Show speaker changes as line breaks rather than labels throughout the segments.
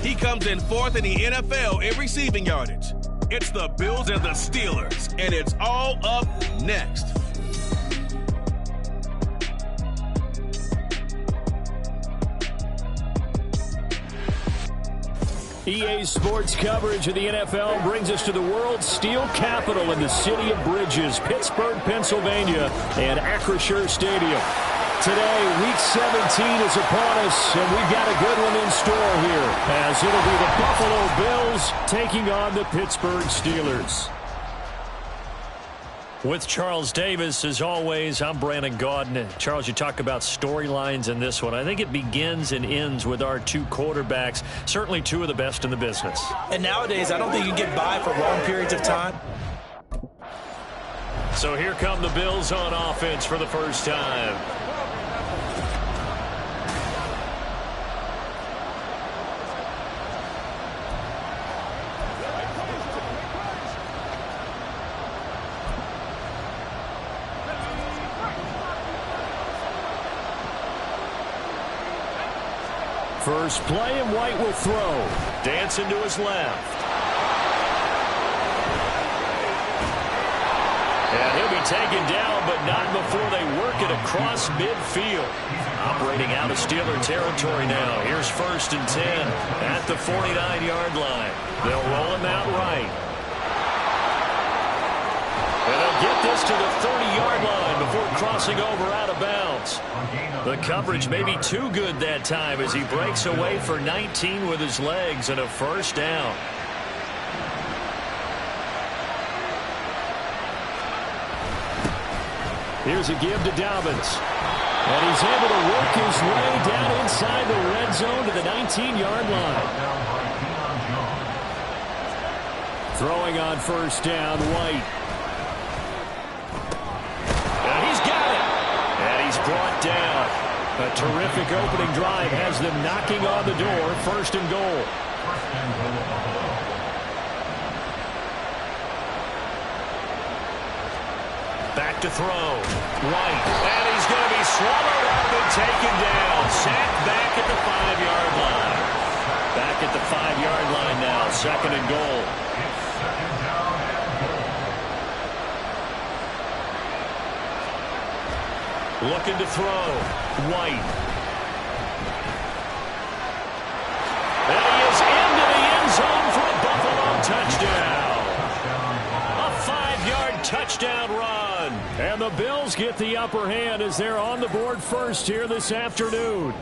He comes in fourth in the NFL in receiving yardage. It's the Bills and the Steelers, and it's all up next.
EA Sports coverage of the NFL brings us to the world's steel capital in the city of bridges, Pittsburgh, Pennsylvania, and Acrisure Stadium. Today, Week 17 is upon us, and we've got a good one in store here, as it'll be the Buffalo Bills taking on the Pittsburgh Steelers. With Charles Davis, as always, I'm Brandon Gaudin. Charles, you talk about storylines in this one. I think it begins and ends with our two quarterbacks, certainly two of the best in the business.
And nowadays, I don't think you can get by for long periods of time.
So here come the Bills on offense for the first time. First play, and White will throw. Dancing to his left. And he'll be taken down, but not before they work it across midfield. Operating out of Steeler territory now. Here's 1st and 10 at the 49-yard line. They'll roll him out right. And they'll get this to the 30-yard line before crossing over out of bounds. The coverage may be too good that time as he breaks away for 19 with his legs and a first down. Here's a give to Dobbins. And he's able to work his way down inside the red zone to the 19-yard line. Throwing on first down, White. And he's got it. And he's brought down. A terrific opening drive has them knocking on the door. 1st and goal. Back to throw. White. And he's going to be swallowed up and taken down. Sacked back at the 5-yard line. Back at the 5-yard line now. 2nd and goal. Looking to throw. White. And he is into the end zone for a Buffalo touchdown. A 5-yard touchdown run. And the Bills get the upper hand as they're on the board first here this afternoon.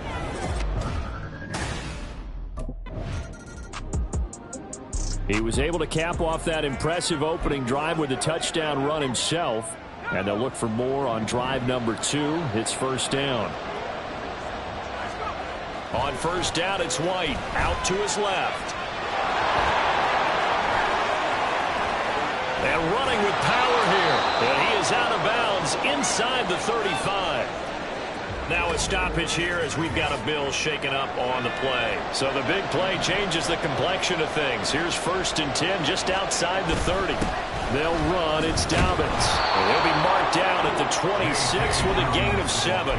He was able to cap off that impressive opening drive with a touchdown run himself. And they'll look for more on drive number 2. It's 1st down. On 1st down, it's White. Out to his left. And running with power here. And he is out of bounds inside the 35. Now a stoppage here as we've got a Bill shaken up on the play. So the big play changes the complexion of things. Here's 1st and 10 just outside the 30. They'll run. It's Dobbins. And he'll be marked down at the 26 with a gain of 7.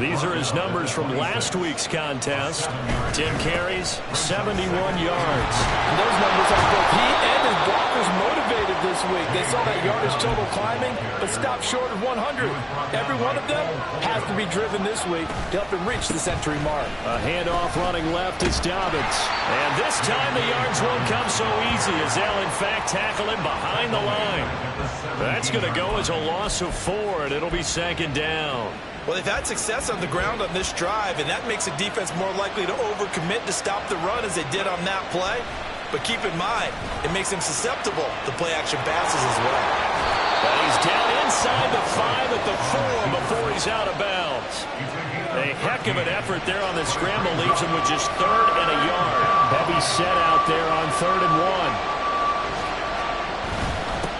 These are his numbers from last week's contest. 10 carries, 71 yards.
And those numbers have both he and his blockers motivated this week. They saw that yardage total climbing, but stopped short of 100. Every one of them has to be driven this week to help him reach the century mark.
A handoff running left is Dobbins. And this time the yards won't come so easy as they'll in fact tackle him behind the line. That's going to go as a loss of 4, and it'll be 2nd down.
Well, they've had success on the ground on this drive, and that makes a defense more likely to overcommit to stop the run as they did on that play. But keep in mind, it makes them susceptible to play-action passes as well.
But he's down inside the 5 at the 4 before he's out of bounds. A heck of an effort there on the scramble leaves him with just 3rd and a yard. Heavy set out there on 3rd and 1.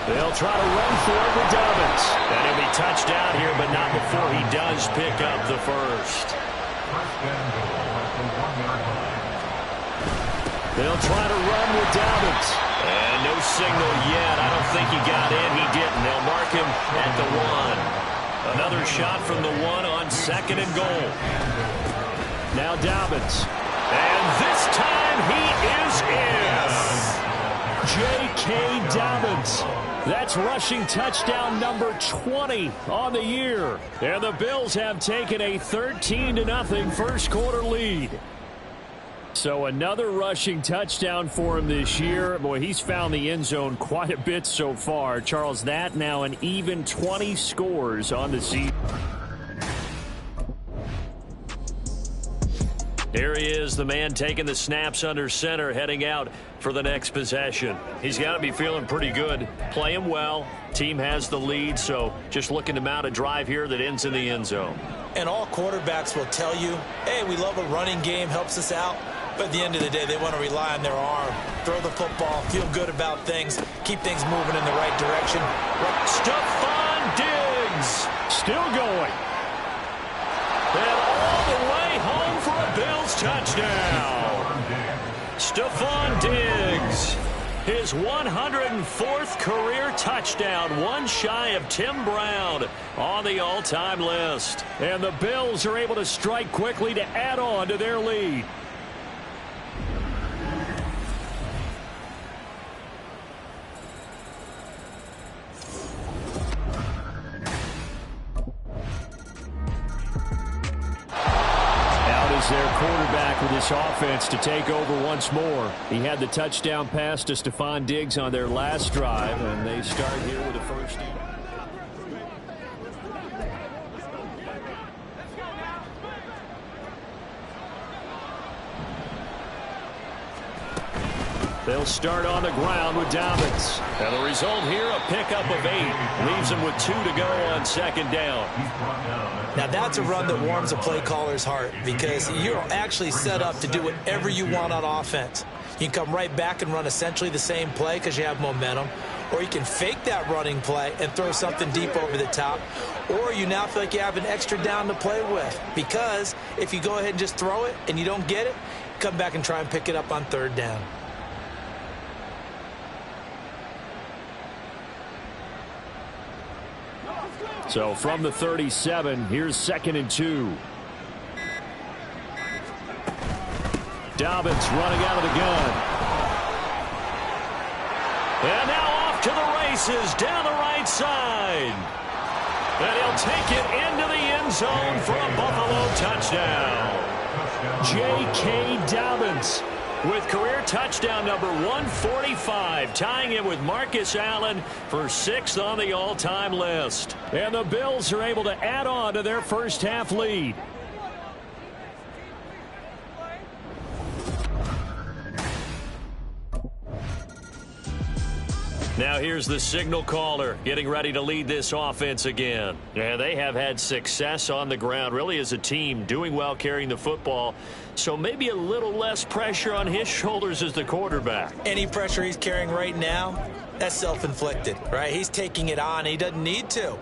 They'll try to run for it with Dobbins. And he'll be touched out here, but not before he does pick up the first. They'll try to run with Dobbins. And no signal yet. I don't think he got in. He didn't. They'll mark him at the 1. Another shot from the 1 on 2nd and goal. Now Dobbins. And this That's rushing touchdown number 20 on the year. And the Bills have taken a 13-0 first quarter lead. So another rushing touchdown for him this year. Boy, he's found the end zone quite a bit so far. Charles, that now an even 20 scores on the season. Here he is, the man taking the snaps under center, heading out for the next possession. He's got to be feeling pretty good, playing well. Team has the lead, so just looking to mount a drive here that ends in the end zone.
And all quarterbacks will tell you, hey, we love a running game, helps us out. But at the end of the day, they want to rely on their arm, throw the football, feel good about things, keep things moving in the right direction.
Stephon Diggs still going. And all the way home for a Bills touchdown. Stephon Diggs, his 104th career touchdown, one shy of Tim Brown on the all-time list. And the Bills are able to strike quickly to add on to their lead. Their quarterback with this offense to take over once more. He had the touchdown pass to Stephon Diggs on their last drive, and they start here with a first down. They'll start on the ground with Dobbins. And the result here, a pickup of 8. Leaves them with 2 to go on second down.
Now that's a run that warms a play caller's heart because you're actually set up to do whatever you want on offense. You can come right back and run essentially the same play because you have momentum. Or you can fake that running play and throw something deep over the top. Or you now feel like you have an extra down to play with. Because if you go ahead and just throw it and you don't get it, come back and try and pick it up on third down.
So from the 37, here's 2nd and 2. Dobbins running out of the gun. And now off to the races down the right side. And he'll take it into the end zone for a Buffalo touchdown. J.K. Dobbins with career touchdown number 145, tying it with Marcus Allen for 6th on the all-time list. And the Bills are able to add on to their first half lead. Now here's the signal caller getting ready to lead this offense again. Yeah, they have had success on the ground, really as a team, doing well carrying the football. So maybe a little less pressure on his shoulders as the quarterback.
Any pressure he's carrying right now, that's self-inflicted, right? He's taking it on. He doesn't need to.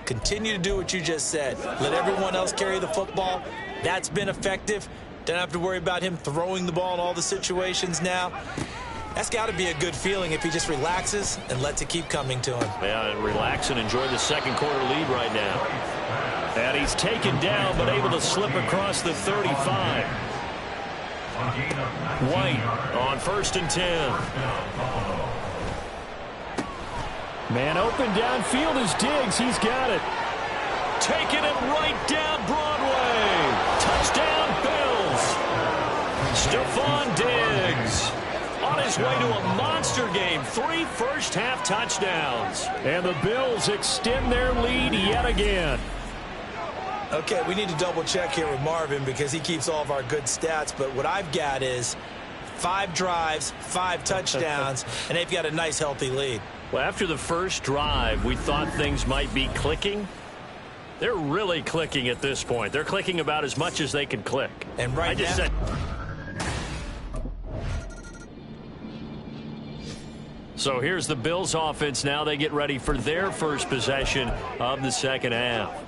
Continue to do what you just said. Let everyone else carry the football. That's been effective. Don't have to worry about him throwing the ball in all the situations now. That's got to be a good feeling if he just relaxes and lets it keep coming to him.
Yeah, and relax and enjoy the second quarter lead right now. And he's taken down but able to slip across the 35. White on 1st and 10. Man open downfield is Diggs. He's got it. Taking it right down Broadway. Touchdown Bills. Stephon Diggs on his way to a monster game. 3 first-half touchdowns. And the Bills extend their lead yet again.
Okay, we need to double-check here with Marvin because he keeps all of our good stats. But what I've got is 5 drives, 5 touchdowns, and they've got a nice, healthy lead.
Well, after the first drive, we thought things might be clicking. They're really clicking at this point. They're clicking about as much as they can click.
And right now,
so here's the Bills offense now. They get ready for their first possession of the second half.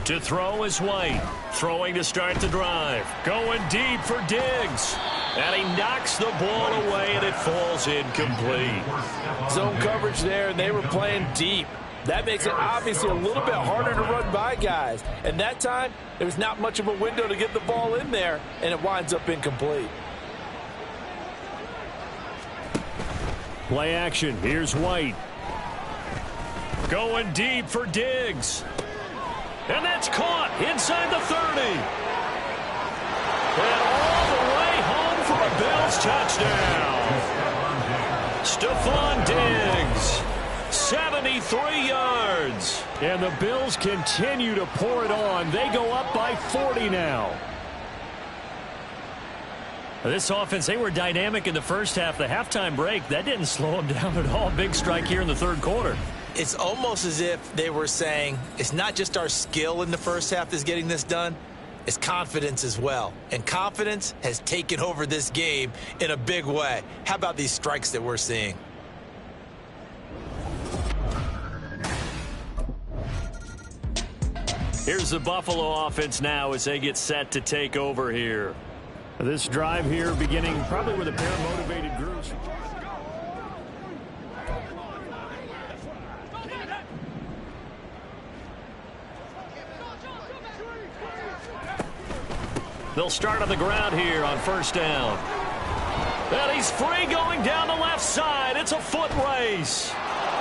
To throw is White. Throwing to start the drive. Going deep for Diggs. And he knocks the ball away, and it falls incomplete.
Zone coverage there, and they were playing deep. That makes it obviously a little bit harder to run by guys. And that time, there was not much of a window to get the ball in there, and it winds up incomplete.
Play action. Here's White. Going deep for Diggs. And that's caught inside the 30. And all the way home for a Bills touchdown. Stephon Diggs, 73 yards. And the Bills continue to pour it on. They go up by 40 now. This offense, they were dynamic in the first half. The halftime break, that didn't slow them down at all. Big strike here in the third quarter.
It's almost as if they were saying, it's not just our skill in the first half that's getting this done, it's confidence as well. And confidence has taken over this game in a big way. How about these strikes that we're seeing?
Here's the Buffalo offense now as they get set to take over here. This drive here beginning probably with a pair of motivated groups. They'll start on the ground here on first down. And he's free going down the left side. It's a foot race.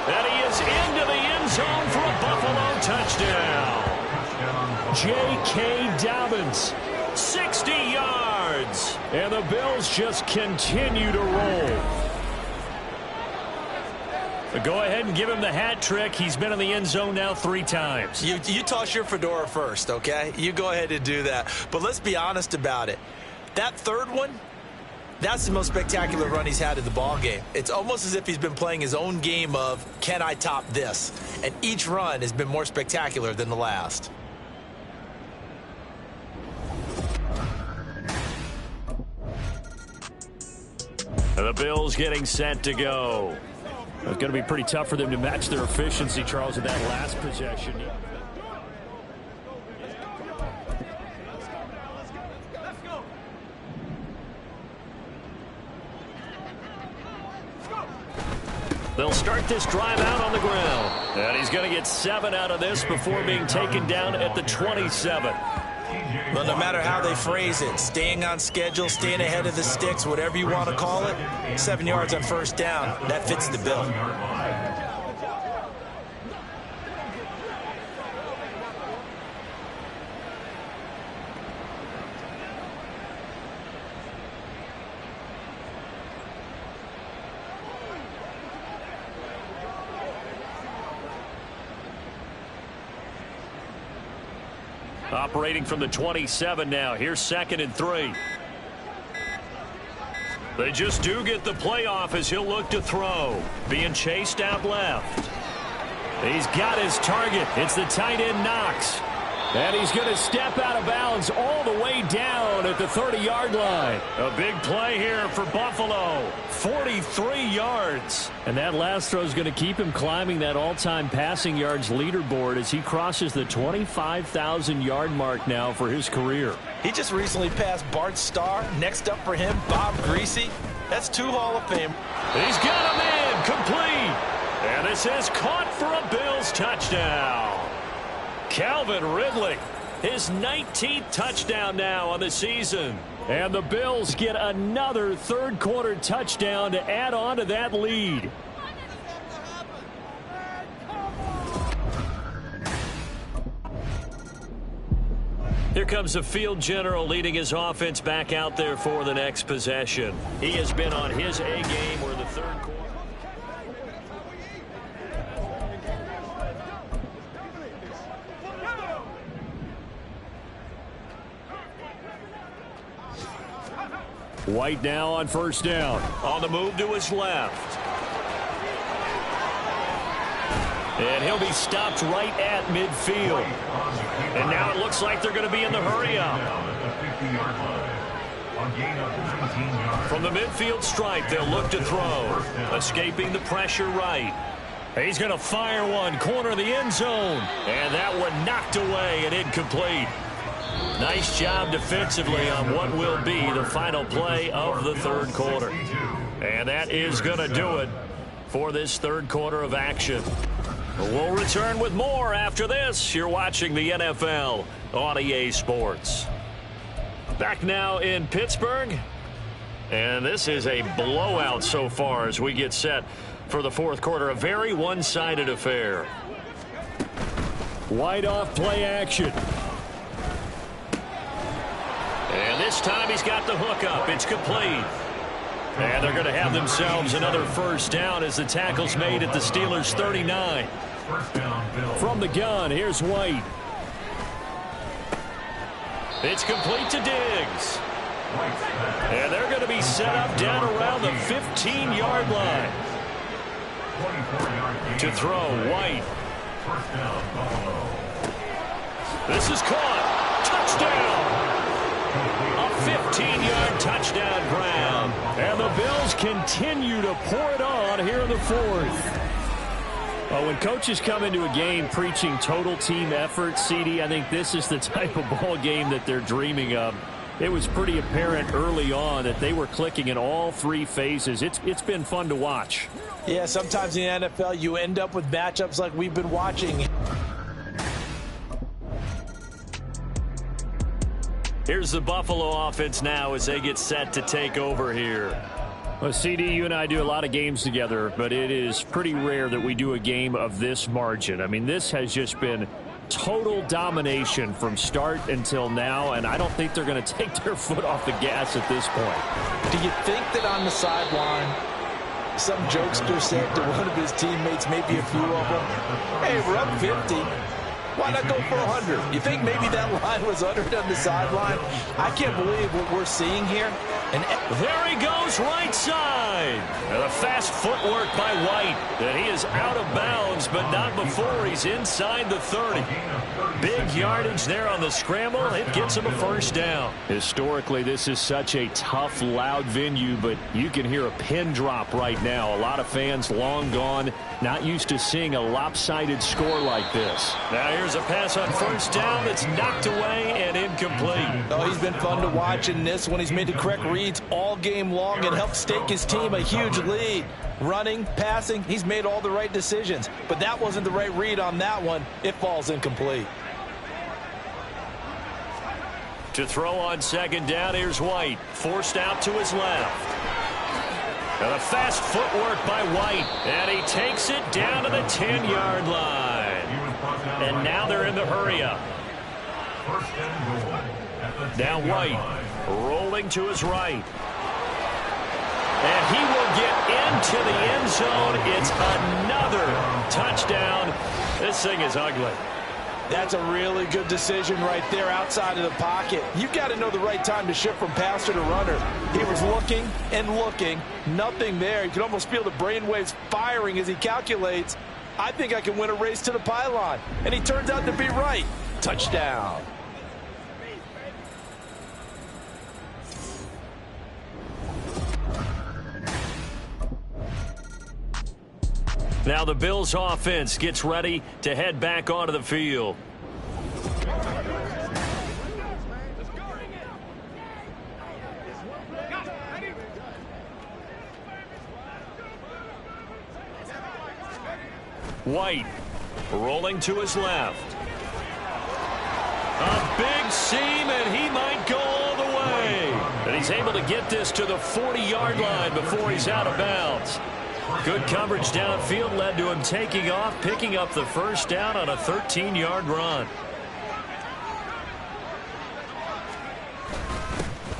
And he is into the end zone for a Buffalo touchdown. J.K. Dobbins, 60 yards. And the Bills just continue to roll. But go ahead and give him the hat trick. He's been in the end zone now 3 times.
You toss your fedora first, okay? You go ahead and do that. But let's be honest about it. That third one, that's the most spectacular run he's had in the ball game. It's almost as if he's been playing his own game of, can I top this? And each run has been more spectacular than the last.
And the Bills getting set to go. It's going to be pretty tough for them to match their efficiency, Charles, in that last possession. They'll start this drive out on the ground. And he's going to get 7 out of this before being taken down at the 27.
Well, no matter how they phrase it, staying on schedule, staying ahead of the sticks, whatever you want to call it, 7 yards on first down, that fits the bill.
Operating from the 27 now. Here's 2nd and 3. They just do get the play off as he'll look to throw. Being chased out left. He's got his target. It's the tight end Knox. And he's going to step out of bounds all the way down at the 30-yard line. A big play here for Buffalo. 43 yards. And that last throw is going to keep him climbing that all-time passing yards leaderboard as he crosses the 25,000-yard mark now for his career.
He just recently passed Bart Starr. Next up for him, Bob Greasy. That's 2 Hall of Fame.
He's got him in, complete. And this is caught for a Bills touchdown. Calvin Ridley, his 19th touchdown now on the season. And the Bills get another third-quarter touchdown to add on to that lead. Here comes the field general leading his offense back out there for the next possession. He has been on his A-game where the third quarter. White now on first down. On the move to his left. And he'll be stopped right at midfield. And now it looks like they're going to be in the hurry-up. From the midfield stripe, they'll look to throw. Escaping the pressure right. He's going to fire one, corner of the end zone. And that one knocked away and incomplete. Nice job defensively on what will be the final play of the third quarter. And that is going to do it for this third quarter of action. We'll return with more after this. You're watching the NFL on EA Sports. Back now in Pittsburgh. And this is a blowout so far as we get set for the fourth quarter. A very one-sided affair.
Wide off play action.
And this time he's got the hook up. It's complete. And they're going to have themselves another first down as the tackle's made at the Steelers' 39.
From the gun, here's White.
It's complete to Diggs. And they're going to be set up down around the 15-yard line. To throw, White. This is caught. Touchdown. A 15-yard touchdown grab.
And the Bills continue to pour it on here in the fourth. When coaches come into a game preaching total team effort, CD, I think this is the type of ball game that they're dreaming of. It was pretty apparent early on that they were clicking in all three phases. It's been fun to watch.
Yeah, sometimes in the NFL you end up with matchups like we've been watching.
Here's the Buffalo offense now as they get set to take over here.
Well, CD, you and I do a lot of games together, but it is pretty rare that we do a game of this margin. I mean, this has just been total domination from start until now, and I don't think they're going to take their foot off the gas at this point.
Do you think that on the sideline, some jokester said to one of his teammates, maybe a few of them, hey, we're up 50. Why not go for 100? You think maybe that line was uttered on the sideline? I can't believe what we're seeing here.
And there he goes, right side. And a fast footwork by White. And he is out of bounds, but not before he's inside the 30. Big yardage there on the scramble. It gets him a first down.
Historically, this is such a tough, loud venue, but you can hear a pin drop right now. A lot of fans long gone, not used to seeing a lopsided score like this.
Now here's a pass on first down that's knocked away and incomplete.
Oh, he's been fun to watch in this one. He's made the correct reads all game long and helped stake his team a huge lead. Running, passing, he's made all the right decisions. But that wasn't the right read on that one. It falls incomplete.
To throw on second down, here's White. Forced out to his left. And a fast footwork by White. And he takes it down to the 10-yard line. And now they're in the hurry-up. Now White rolling to his right. And he will get into the end zone. It's another touchdown. This thing is ugly.
That's a really good decision right there outside of the pocket. You've got to know the right time to shift from passer to runner. He was looking and looking. Nothing there. You can almost feel the brainwaves firing as he calculates, I think I can win a race to the pylon. And he turns out to be right. Touchdown.
Now the Bills offense gets ready to head back onto the field. White rolling to his left. A big seam, and he might go all the way. And he's able to get this to the 40-yard line before he's out of bounds. Good coverage downfield led to him taking off, picking up the first down on a 13-yard run.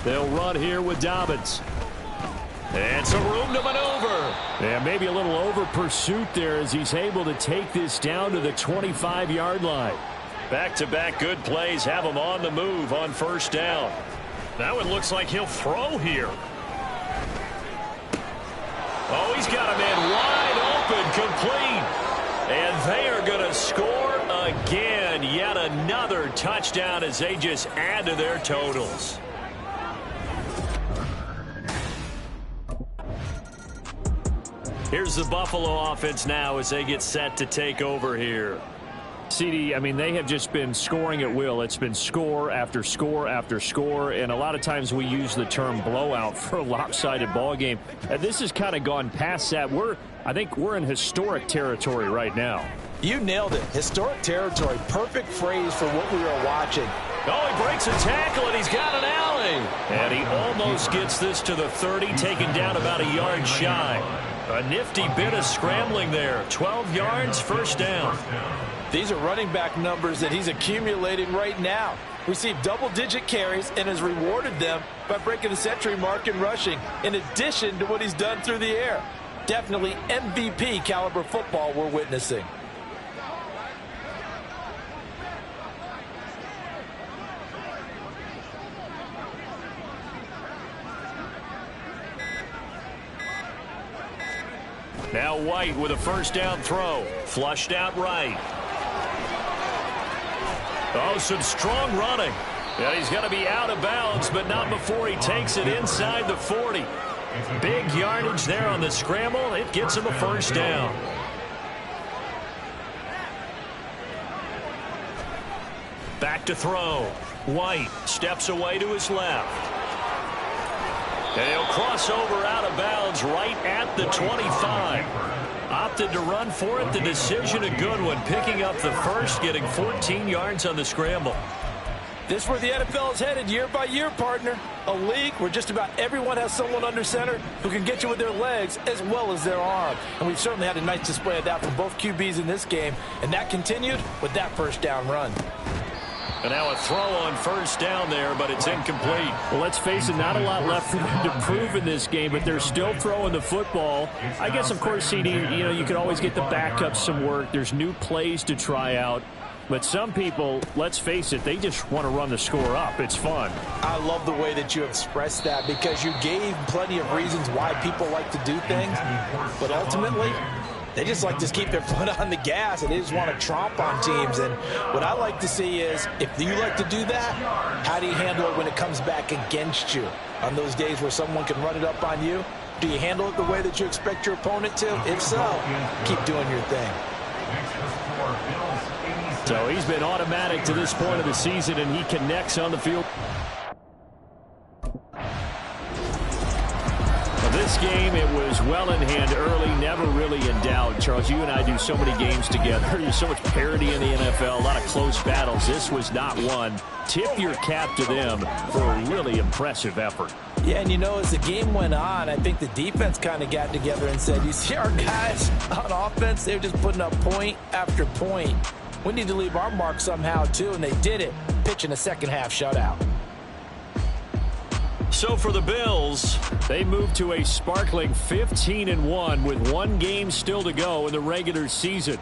They'll run here with Dobbins.
And some room to maneuver.
Yeah, maybe a little over pursuit there as he's able to take this down to the 25-yard line.
Back-to-back good plays have him on the move on first down. Now it looks like he'll throw here. Oh, he's got a man wide open, complete. And they are going to score again. Yet another touchdown as they just add to their totals. Here's the Buffalo offense now as they get set to take over here.
CD, I mean, they have just been scoring at will. It's been score after score after score, and a lot of times we use the term blowout for a lopsided ball game. And this has kind of gone past that. I think we're in historic territory right now.
You nailed it. Historic territory. Perfect phrase for what we are watching.
Oh, he breaks a tackle, and he's got an alley. And he almost gets this to the 30, taken down about a yard shy. A nifty bit of scrambling there. 12 yards, first down.
These are running back numbers that he's accumulating right now. Received double-digit carries and has rewarded them by breaking the century mark in rushing, in addition to what he's done through the air. Definitely MVP caliber football we're witnessing.
Now White with a first down throw. Flushed out right. Oh, some strong running. Yeah, he's going to be out of bounds, but not before he takes it inside the 40. Big yardage there on the scramble. It gets him a first down. Back to throw. White steps away to his left. And he'll cross over out of bounds right at the 25. Opted to run for it. The decision a good one. Picking up the first, getting 14 yards on the scramble.
This is where the NFL is headed year by year, partner. A league where just about everyone has someone under center who can get you with their legs as well as their arm. And we've certainly had a nice display of that from both QBs in this game. And that continued with that first down run.
And now a throw on first down there, but it's incomplete.
Well, let's face it, not a lot left for them to prove in this game, but they're still throwing the football. I guess, of course, CD, you can always get the backups some work. There's new plays to try out. But some people, let's face it, they just want to run the score up. It's fun.
I love the way that you expressed that because you gave plenty of reasons why people like to do things. But ultimately, they just like to keep their foot on the gas, and they just want to tromp on teams. And what I like to see is, if you like to do that, how do you handle it when it comes back against you? On those days where someone can run it up on you, do you handle it the way that you expect your opponent to? If so, keep doing your thing.
So he's been automatic to this point of the season, and he connects on the field. This game, it was well in hand early, never really in doubt. Charles, you and I do so many games together. There's so much parity in the NFL, a lot of close battles. This was not one. Tip your cap to them for a really impressive effort.
Yeah, and as the game went on, I think the defense kind of got together and said, you see our guys on offense, they were just putting up point after point. We need to leave our mark somehow, too, and they did it, pitching a second-half shutout.
So for the Bills, they move to a sparkling 15-1 with one game still to go in the regular season.